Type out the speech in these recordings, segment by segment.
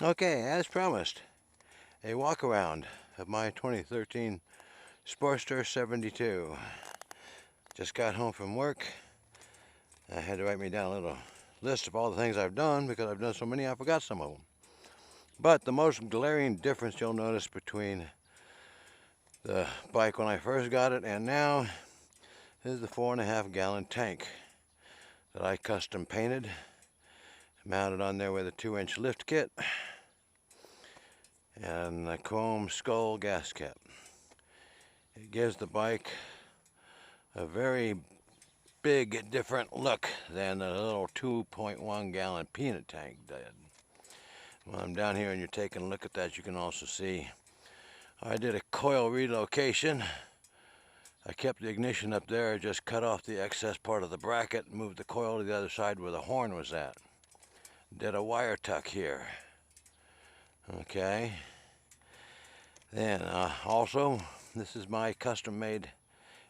Okay, as promised, a walk around of my 2013 Sportster 72. Just got home from work. I had to write me down a little list of all the things I've done because I've done so many I forgot some of them. But the most glaring difference you'll notice between the bike when I first got it and now is the 4.5 gallon tank that I custom painted, mounted on there with a 2-inch lift kit and a chrome skull gas cap. It gives the bike a very big different look than the little 2.1 gallon peanut tank did. When I'm down here and you're taking a look at that, you can also see I did a coil relocation. I kept the ignition up there, just cut off the excess part of the bracket, moved the coil to the other side where the horn was at. Did a wire tuck here. Okay. Then also, this is my custom made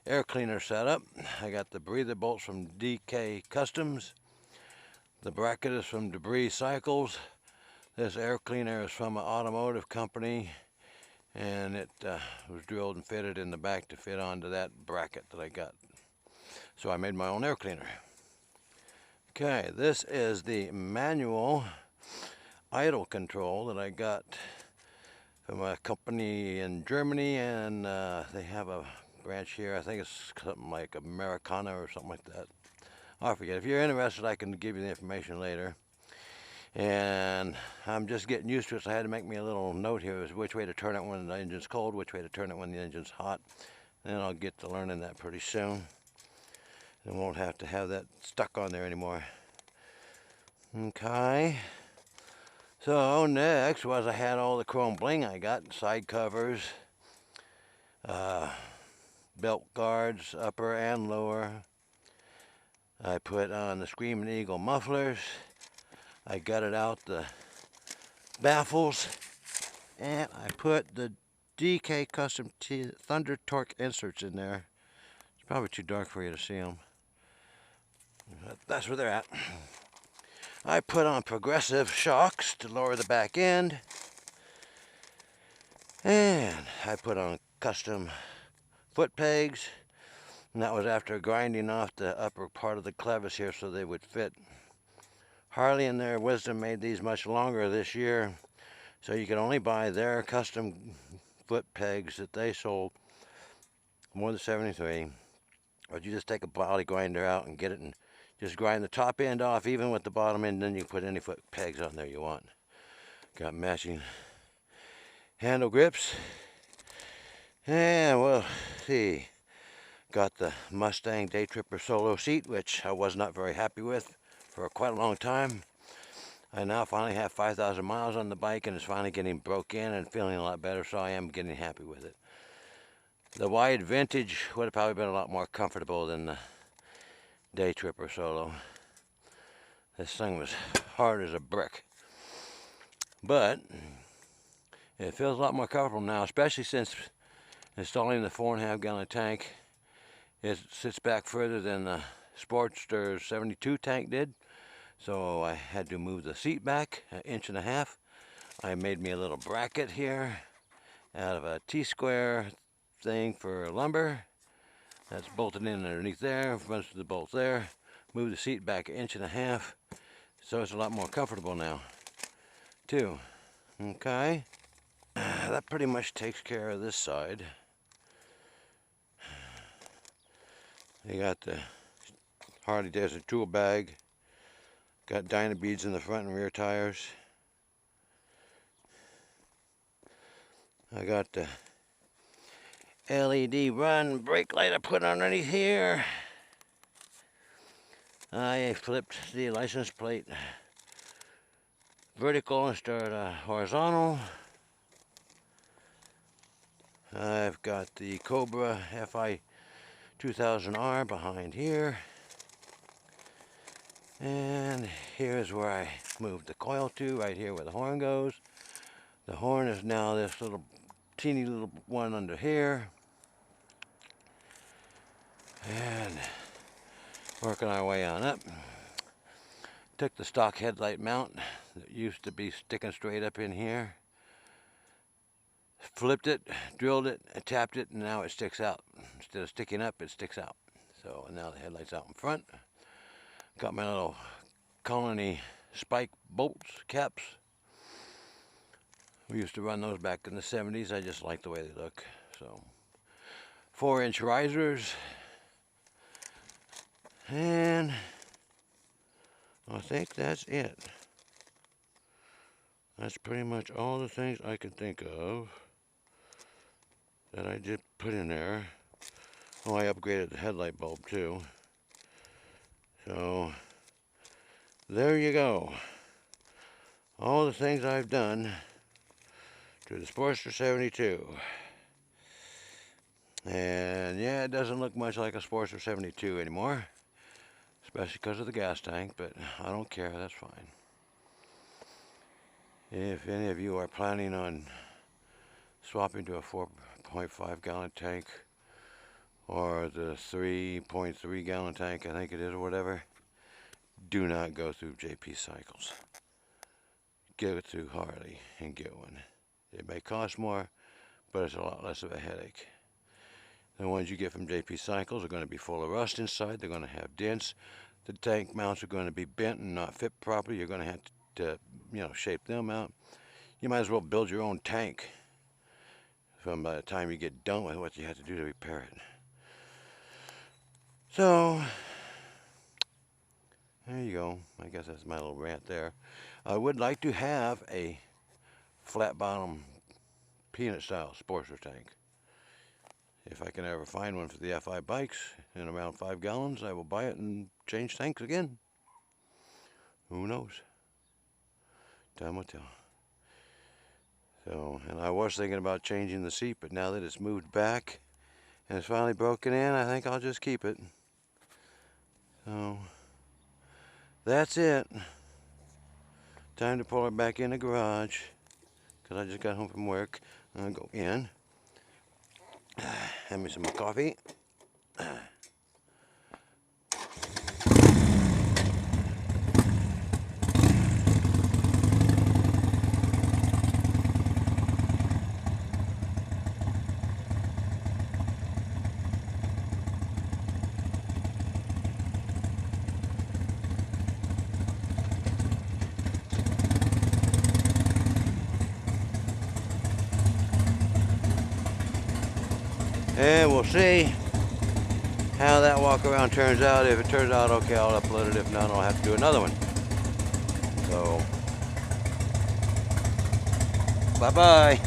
air cleaner setup. I got the breather bolts from DK Customs. The bracket is from Debris Cycles. This air cleaner is from an automotive company, and it was drilled and fitted in the back to fit onto that bracket that I got. So I made my own air cleaner. Okay, this is the manual idle control that I got from a company in Germany, and they have a branch here. I think it's something like Americana or something like that. I forget. If you're interested, I can give you the information later. And I'm just getting used to it, so I had to make me a little note here as which way to turn it when the engine's cold, which way to turn it when the engine's hot. And then I'll get to learning that pretty soon. I won't have to have that stuck on there anymore. Okay. So next was I had all the chrome bling I got, side covers, belt guards, upper and lower. I put on the Screaming Eagle mufflers. I gutted out the baffles, and I put the DK Custom Thunder Torque inserts in there. It's probably too dark for you to see them. But that's where they're at. I put on progressive shocks to lower the back end, and I put on custom foot pegs, and that was after grinding off the upper part of the clevis here so they would fit. Harley in their wisdom made these much longer this year, so you can only buy their custom foot pegs that they sold, more than 73, or you just take a body grinder out and get it and just grind the top end off even with the bottom end, then you can put any foot pegs on there you want. Got matching handle grips, and we'll see, got the Mustang Day Tripper Solo seat, which I was not very happy with for quite a long time. I now finally have 5,000 miles on the bike, and it's finally getting broke in and feeling a lot better, so I am getting happy with it. The wide vintage would have probably been a lot more comfortable than the Day Tripper Solo. This thing was hard as a brick, but it feels a lot more comfortable now, especially since installing the 4.5 gallon tank. It sits back further than the Sportster 72 tank did, so I had to move the seat back 1.5 inches. I made me a little bracket here out of a T-square thing for lumber. That's bolted in underneath there, runs to the bolt there. Move the seat back 1.5 inches, so it's a lot more comfortable now, too. Okay, that pretty much takes care of this side. You got the Harley Davidson tool bag. Got dyna beads in the front and rear tires. I got the LED run brake light I put underneath here. I flipped the license plate vertical instead of horizontal. I've got the Cobra FI 2000R behind here. And here's where I moved the coil to, right here where the horn goes. The horn is now this little teeny little one under here. And working our way on up. Took the stock headlight mount that used to be sticking straight up in here. Flipped it, drilled it, and tapped it, and now it sticks out. Instead of sticking up, it sticks out. So now the headlight's out in front. Got my little Colony spike bolts, caps. We used to run those back in the 70s. I just like the way they look. So 4-inch risers. And I think that's it. That's pretty much all the things I can think of that I did put in there. Oh, I upgraded the headlight bulb too. So there you go. All the things I've done to the Sportster 72. And yeah, it doesn't look much like a Sportster 72 anymore, especially because of the gas tank, but I don't care, that's fine. If any of you are planning on swapping to a 4.5 gallon tank or the 3.3 gallon tank, I think it is, or whatever, do not go through JP Cycles. Get it through Harley and get one. It may cost more, but it's a lot less of a headache. The ones you get from JP Cycles are going to be full of rust inside. They're going to have dents. The tank mounts are going to be bent and not fit properly. You're going to have to, shape them out. You might as well build your own tank from by the time you get done with what you have to do to repair it. So there you go. I guess that's my little rant there. I would like to have a flat bottom peanut style Sportster tank. If I can ever find one for the FI bikes in around 5 gallons, I will buy it and change tanks again. Who knows? Time will tell. So, and I was thinking about changing the seat, but now that it's moved back and it's finally broken in, I think I'll just keep it. So that's it. Time to pull it back in the garage because I just got home from work. I'm going to go in. Have me some coffee. And we'll see how that walk around turns out. If it turns out okay, I'll upload it. If not, I'll have to do another one. So, bye-bye.